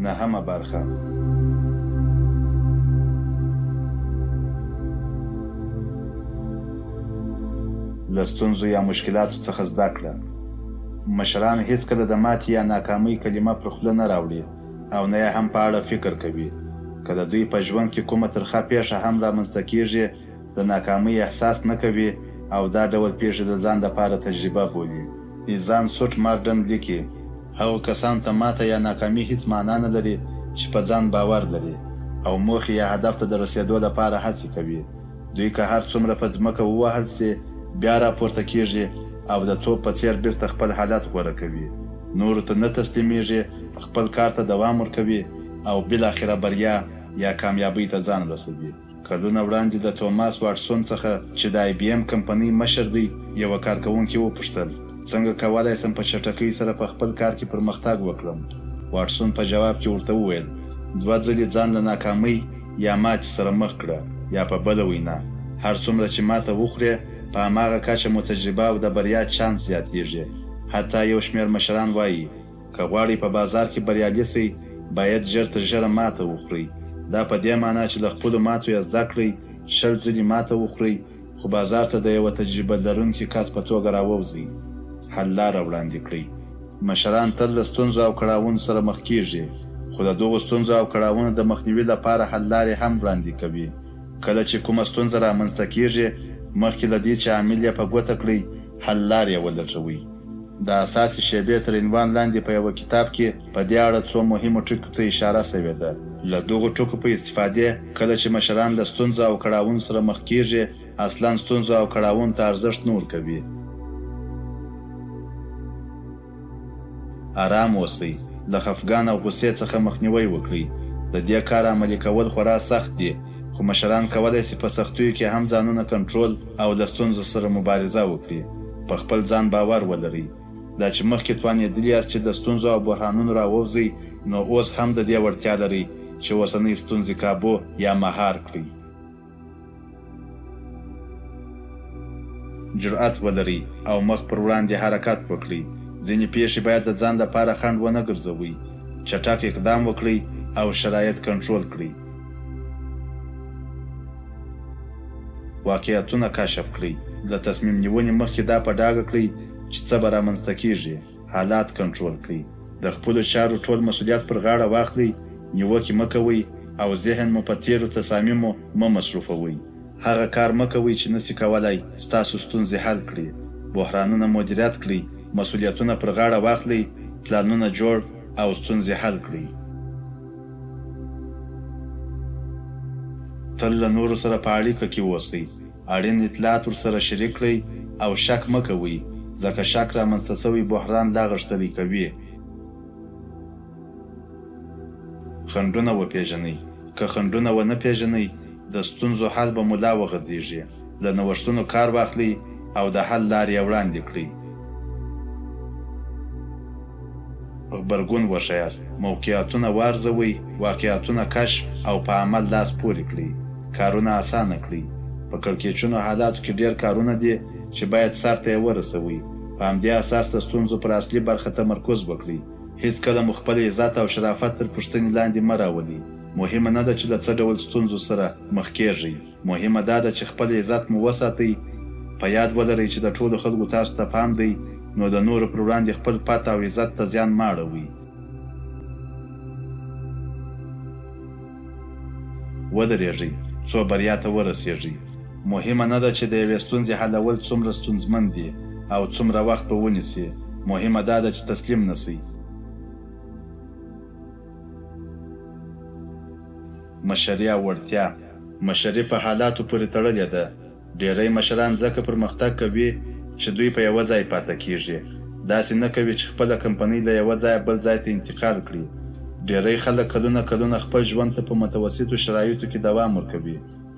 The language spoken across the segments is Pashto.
نهمه برخه. له ستونزو یا مشکلاتو څخه زده کړه. مشران هیڅکله د ماتې یا ناکامۍ کلمه پر خوله نه راوړي او نه یې هم په اړه فکر کوي. که د دوی په ژوند کې کومه ترخه پیښه هم رامنځته کیږي، د ناکامۍ احساس نه کوي او دا ډول پیښې د ځان دپاره تجربه بولي. ایزان سوټ مارډن لیکي، هغو کسانو ته ماته یا ناکامي هیڅ معنا نه لري چې په ځان باور لري او موخې یا هدف ته د رسېدو لپاره هڅې کوي. دوی که هر څومره په ځمکه ووهل سي، بیا راپورته کیږي او د توپ په څیر بیرته خپل حالت غوره کوي. نورو ته نه تسلیمیږي، خپل کار ته دوام ورکوي او بالاخره بریا یا کامیابۍ ته ځان رسوي. کلونه وړاندې د توماس واټسون څخه چې د آی بي ایم کمپنۍ مشر دی یوه کارکوونکي وپوښتل، څنګه کولی سم په چټکۍ سره په خپل کار کې پرمختګ وکړم؟ واټسون په جواب کې ورته وویل، 2 ځلې ځان له ناکامۍ یا ماتې سره مخ کړه، یا په بله وینا هر څومره چې ماته وخورې په هماغه کچه مو تجربه او د بریا چانس زیاتیږي. حتی یو شمېر مشران وایي که غواړئ په بازار کې بریالي سئ باید ژر تر ژره ماته وخورئ. دا په دې معنا چې له خپلو ماتو یې زده کړئ، 20 ځلې ماته وخورئ خو بازار ته د یوه تجربه لرونکي کس په توګه راووځئ. حل لاره وړاندې کړئ. مشران تل له ستونزو او کړاوونو سره مخ کیږي، خو د دغو ستونزو او کړاوونو د مخنیوي لپاره حل لارې هم وړاندې کوي. کله چې کومه ستونزه رامنځته کیږي، مخکې له دې چې عامل یې په ګوته کړئ، حل لارې یې ولټوئ. د اساسي شیبې تر عنوان لاندې په یوه کتاب کې په دې اړه څو مهمو ټکو ته اشاره سوې ده. له دغو ټکو په استفادې کله چې مشران له ستونزو او کړاوونو سره مخ کیږي، اصلا ستونزو او کړاوونو ته ارزښت نه ورکوي. آرام اوسئ، له خفګان او غوسې څخه مخنیوی وکړئ. د دې کار عملي کول خورا سخت دي، خو مشران کولی سي په سختیو کې هم ځانونه کنټرول او له ستونزو سره مبارزه وکړي. په خپل ځان باور ولرئ. دا چې مخکې توانېدلي یاست چې د ستونزو او بحرانونو راووځئ، نو اوس هم د دې وړتیا لرئ چې اوسنۍ ستونزې کابو یا مهار کړئ. جرأت ولرئ او مخ پر وړاندې حرکت وکړئ. ځینې پیښې باید د ځان لپاره خنډ ونه ګرځوئ. چټک اقدام وکړئ او شرایط کنټرول کړئ. واقعیتونه کشف کړئ. د تصمیم نیونې مخکې دا په ډاګه کړئ چې څه به رامنځته کیږي. حالات کنټرول کړئ. د خپلو چارو ټول مسؤلیت پر غاړه واخلئ. نیوکې مه کوئ او ذهن مو په تیرو تصامیمو مه مصروفوئ. هغه کار مه کوئ چې نسي کولی ستاسو ستونزې حل کړي. بحرانونه مدیریت کړئ. مسؤلیتونه پر غاړه واخلئ. پلانونه جوړ او ستونزې حل کړئ. تل له نورو سره په اړیکه کې اوسئ. اړین اطلاعات ورسره شریک کړئ او شک مه کوئ، ځکه شک رامنځته سوی بحران لا غښتلی کوي. خنډونه وپېژنئ. که خنډونه ونه پېژنئ، د ستونزو حل به مو لا وغځېږي. له نوښتونو کار واخلئ او د حل لارې یې وړاندې کړئ. غبرګون وښیاست. موقعیتونه وارزوئ، واقعیتونه کشف او په عمل لاس پورې کړئ. کارونه اسانه کړئ. په کړکېچونو حالاتو کې ډېر کارونه دي چې باید سر ته یې ورسوئ. په همدې اساس د ستونزو پر اصلي برخه تمرکز وکړئ. هیڅکله مو خپل عزت او شرافت تر پوښتنې لاندې مه راولئ. مهمه نه ده چې له څه ډول ستونزو سره مخ کیږئ. مهمه دا ده چې خپل عزت مو وساتئ. په یاد ولرئ چې د ټولو خلکو تاسو ته پام دی، نو د نورو پر وړاندې خپل پت او عزت ته زیان مه اړوئ. ودرېږئ څو بریا ته ورسېږئ. مهمه نه ده چې د یوې ستونزې حلول څومره ستونزمن دي او څومره وخت به ونیسي. مهمه دا ده چې تسلیم نسئ. مشري او وړتیا. مشري په حالاتو پورې تړلې ده. ډېری مشران ځکه پرمختګ کوي چې دوی په یوه ځای پاته کیږي. داسې نه کوي چې خپله کمپنۍ له یوه ځایه بل ځای ته انتقال کړي. ډېری خلک کلونه خپل ژوند ته په متوسطو شرایطو کې دوام ورکوي.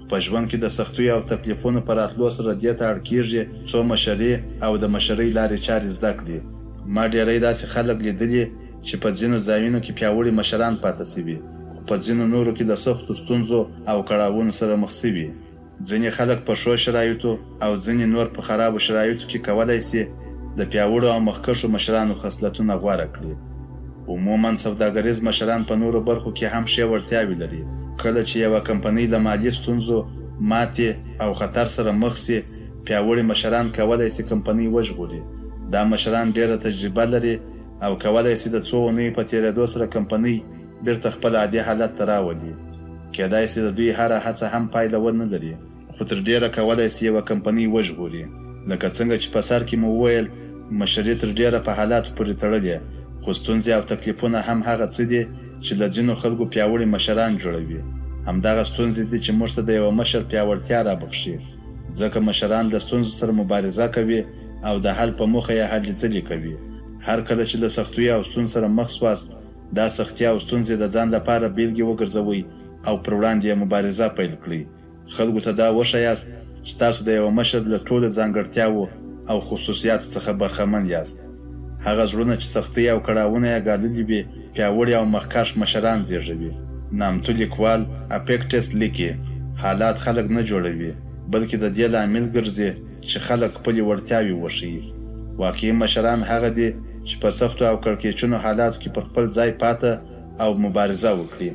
په ژوند کې د سختیو او تکلیفونو په راتلو سره دې ته اړ کیږي څو مشري او د مشرۍ لارې چارې زده کړي. ما ډېری داسې خلک لیدلي چې په ځینو ځایونو کې پیاوړي مشران پاته سوي، خو په ځینو نورو کې د سختو ستونزو او کړاوونو سره مخ سوي. ځینې خلک په ښو شرایطو او ځینې نور په خرابو شرایطو کې کولی سي د پیاوړو او مخکښو مشرانو خصلتونه غوره کړي. عموما سوداګریز مشران په نورو برخو کې هم ښې وړتیاوې لري. کله چې یوه کمپنۍ له مالي ستونزو، ماتې او خطر سره مخ سي، پیاوړي مشران کولی سي کمپنۍ وژغوري. دا مشران ډېره تجربه لري او کولی سي د څو اونیو په تېرېدو سره کمپنۍ بیرته خپل عادي حالت ته راولي. کیدای سي د دوی هره هڅه هم پایله ونه لري، خو تر ډېره کولی سي یوه کمپنۍ وژغوري. لکه څنګه چې په سر کې مو وویل، مشري تر ډېره په حالاتو پورې تړلې، خو ستونزې او تکلیفونه هم هغه څه دي چې له ځینو خلکو پیاوړي مشران جوړوي. همدغه ستونزې دي چې موږ ته د یوه مشر پیاوړتیا رابخښي، ځکه مشران له ستونزو سره مبارزه کوي او د حل په موخه یې هلې ځلې کوي. هر کله چې له سختیو او ستونزو سره مخ سواست، دا سختیا او ستونزې د ځان لپاره بیلګې وګرځوئ او پر وړاندې یې مبارزه پیل کړئ. خلکو ته دا وښایاست چې تاسو د یوه مشر له ټولو ځانګړتیاوو او خصوصیاتو څخه برخمن یاست. هغه زړونه چې سختۍ او کړاوونه یې ګاللي وي، پیاوړي او مخکښ مشران زیږوي. نامتو لیکوال اپیکټس لیکي، حالات خلک نه جوړوي، بلکې د دې لامل ګرځي چې خلک خپلې وړتیاوې وښیي. واقعي مشران هغه دي چې په سختو او کړکېچنو حالاتو کې پر خپل ځای پاته او مبارزه وکړي.